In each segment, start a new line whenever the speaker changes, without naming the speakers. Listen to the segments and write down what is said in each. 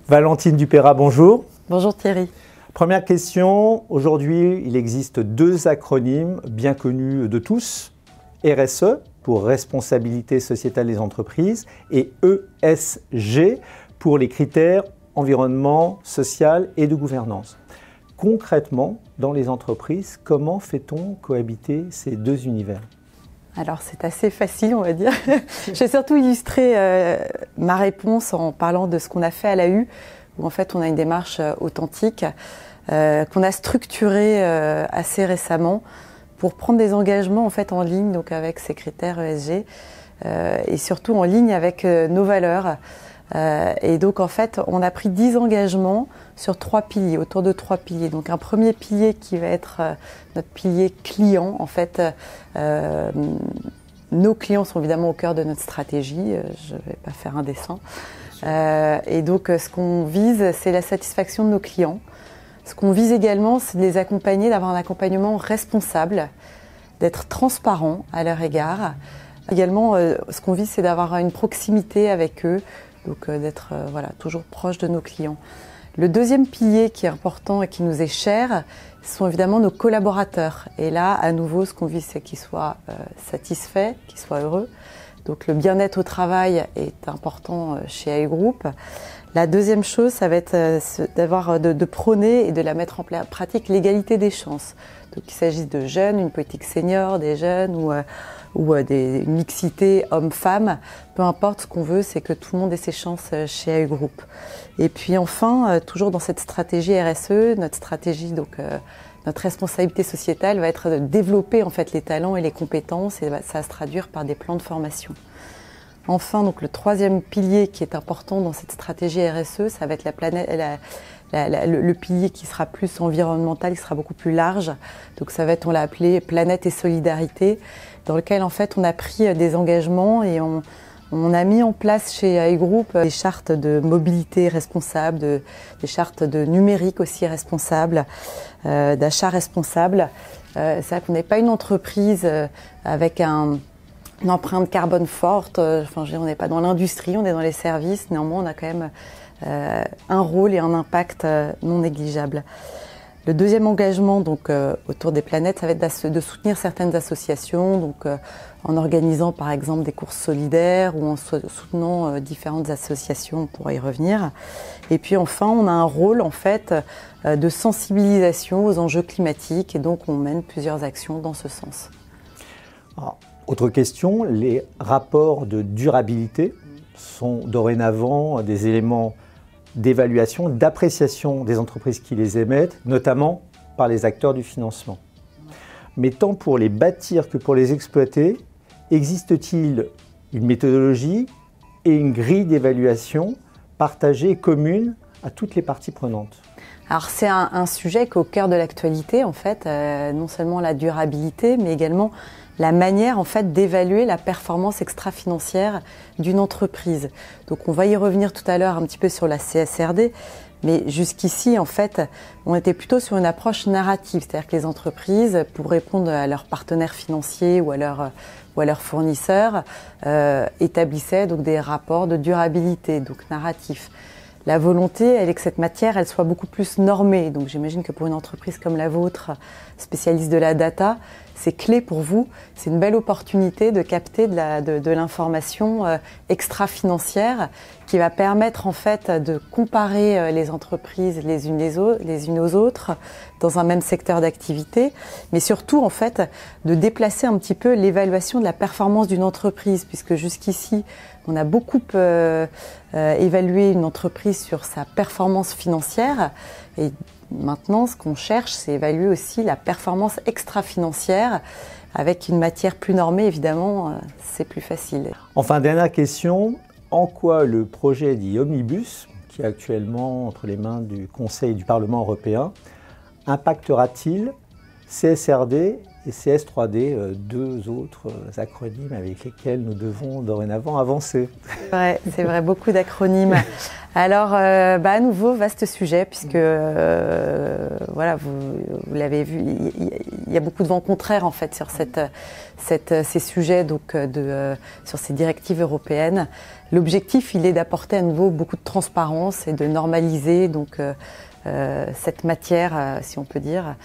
Valentine Dupeyrat, bonjour.
Bonjour Thierry.
Première question, aujourd'hui il existe deux acronymes bien connus de tous, RSE pour responsabilité sociétale des entreprises et ESG pour les critères environnement, social et de gouvernance. Concrètement, dans les entreprises, comment fait-on cohabiter ces deux univers ?
Alors c'est assez facile on va dire. Je vais surtout illustrer ma réponse en parlant de ce qu'on a fait à la U, où en fait on a une démarche authentique qu'on a structurée assez récemment pour prendre des engagements en fait en ligne donc avec ces critères ESG et surtout en ligne avec nos valeurs. Et donc en fait on a pris 10 engagements sur 3 piliers, autour de 3 piliers. Donc un premier pilier qui va être notre pilier client. En fait, nos clients sont évidemment au cœur de notre stratégie. Je ne vais pas faire un dessin. Et donc ce qu'on vise, c'est la satisfaction de nos clients. Ce qu'on vise également, c'est de les accompagner, d'avoir un accompagnement responsable, d'être transparent à leur égard. Également, ce qu'on vise, c'est d'avoir une proximité avec eux, donc d'être toujours proche de nos clients. Le deuxième pilier qui est important et qui nous est cher, ce sont évidemment nos collaborateurs. Et là, à nouveau, ce qu'on vise, c'est qu'ils soient satisfaits, qu'ils soient heureux. Donc le bien-être au travail est important chez AI Group. La deuxième chose, ça va être de prôner et de la mettre en pratique l'égalité des chances. Donc qu'il s'agisse de jeunes, une politique senior, des jeunes ou une mixité homme-femme, peu importe, ce qu'on veut, c'est que tout le monde ait ses chances chez AI Group. Et puis enfin, toujours dans cette stratégie RSE, notre stratégie, notre responsabilité sociétale va être de développer en fait les talents et les compétences, et ça va se traduire par des plans de formation. Enfin, donc le troisième pilier qui est important dans cette stratégie RSE, ça va être le pilier qui sera plus environnemental, qui sera beaucoup plus large. Donc ça va être, on l'a appelé planète et solidarité, dans lequel en fait on a pris des engagements et on a mis en place chez AI Group des chartes de mobilité responsable, des chartes de numérique aussi responsable, d'achat responsable. C'est-à-dire qu'on n'est pas une entreprise avec une empreinte carbone forte. On n'est pas dans l'industrie, on est dans les services. Néanmoins, on a quand même un rôle et un impact non négligeable. Le deuxième engagement autour des planètes, ça va être de soutenir certaines associations, en organisant par exemple des courses solidaires ou en soutenant différentes associations, on pourra y revenir. Et puis enfin, on a un rôle en fait de sensibilisation aux enjeux climatiques et donc on mène plusieurs actions dans ce sens.
Alors, autre question, les rapports de durabilité sont dorénavant des éléments d'évaluation, d'appréciation des entreprises qui les émettent, notamment par les acteurs du financement. Mais tant pour les bâtir que pour les exploiter, existe-t-il une méthodologie et une grille d'évaluation partagée et commune à toutes les parties prenantes ?
Alors c'est un sujet qui est au cœur de l'actualité en fait, non seulement la durabilité, mais également la manière en fait d'évaluer la performance extra-financière d'une entreprise. Donc on va y revenir tout à l'heure un petit peu sur la CSRD, mais jusqu'ici en fait on était plutôt sur une approche narrative, c'est-à-dire que les entreprises, pour répondre à leurs partenaires financiers ou à leurs fournisseurs, établissaient donc des rapports de durabilité, donc narratifs. La volonté, elle est que cette matière, elle soit beaucoup plus normée. Donc j'imagine que pour une entreprise comme la vôtre, spécialiste de la data, c'est clé pour vous. C'est une belle opportunité de capter de l'information extra-financière qui va permettre en fait de comparer les entreprises les unes aux autres dans un même secteur d'activité, mais surtout en fait de déplacer un petit peu l'évaluation de la performance d'une entreprise, puisque jusqu'ici on a beaucoup évalué une entreprise sur sa performance financière et maintenant ce qu'on cherche c'est évaluer aussi la performance extra-financière avec une matière plus normée évidemment, c'est plus facile.
Enfin, dernière question, en quoi le projet dit Omnibus, qui est actuellement entre les mains du Conseil et du Parlement européen, impactera-t-il CSRD et CS3D, deux autres acronymes avec lesquels nous devons dorénavant avancer.
C'est vrai, beaucoup d'acronymes. Alors, à nouveau, vaste sujet, puisque, voilà, vous l'avez vu, il y a beaucoup de vents contraires, en fait, sur ces sujets, donc, sur ces directives européennes. L'objectif, il est d'apporter à nouveau beaucoup de transparence et de normaliser, donc, cette matière, si on peut dire,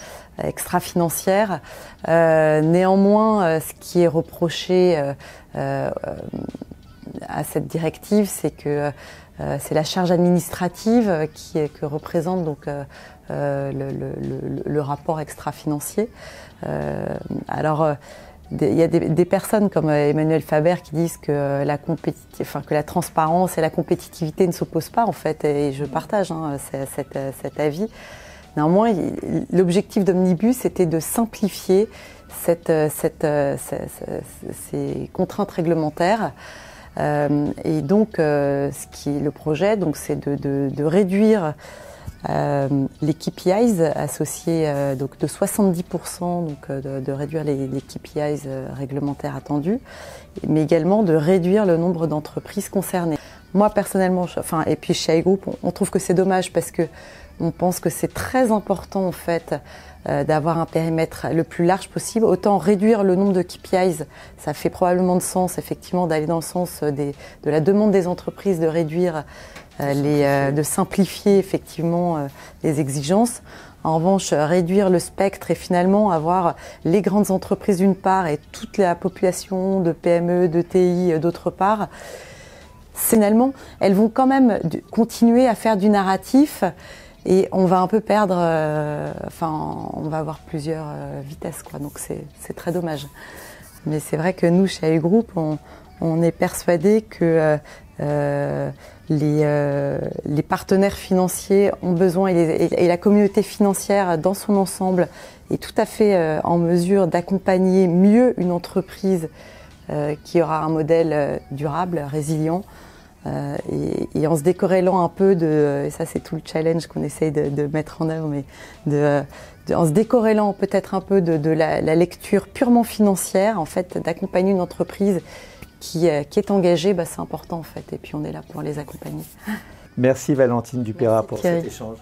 extra-financière. Néanmoins, ce qui est reproché à cette directive, c'est que c'est la charge administrative que représente donc, le rapport extra-financier. Il y a des personnes comme Emmanuel Faber qui disent que la transparence et la compétitivité ne s'opposent pas, en fait, et je partage cet avis. Néanmoins, l'objectif d'Omnibus était de simplifier ces contraintes réglementaires. Et donc, ce qui est le projet, donc, c'est de réduire les KPIs associés donc de 70%, donc de réduire les KPIs réglementaires attendus, mais également de réduire le nombre d'entreprises concernées. Moi personnellement, et puis chez AI Group, on trouve que c'est dommage parce que on pense que c'est très important en fait d'avoir un périmètre le plus large possible. Autant réduire le nombre de KPIs, ça fait probablement de sens effectivement d'aller dans le sens de la demande des entreprises de réduire de simplifier effectivement les exigences. En revanche, réduire le spectre et finalement avoir les grandes entreprises d'une part et toute la population de PME, de TI d'autre part, finalement, elles vont quand même continuer à faire du narratif et on va un peu perdre, on va avoir plusieurs vitesses, quoi. Donc c'est très dommage. Mais c'est vrai que nous, chez AI Group, on est persuadés que les partenaires financiers ont besoin et la communauté financière dans son ensemble est tout à fait en mesure d'accompagner mieux une entreprise qui aura un modèle durable, résilient, et en se décorrélant un peu et ça c'est tout le challenge qu'on essaye de mettre en œuvre, mais en se décorrélant peut-être un peu de la lecture purement financière, en fait, d'accompagner une entreprise qui est engagée, c'est important en fait, et puis on est là pour les accompagner.
Merci Valentine Dupeyrat pour
Thierry.
cet échange.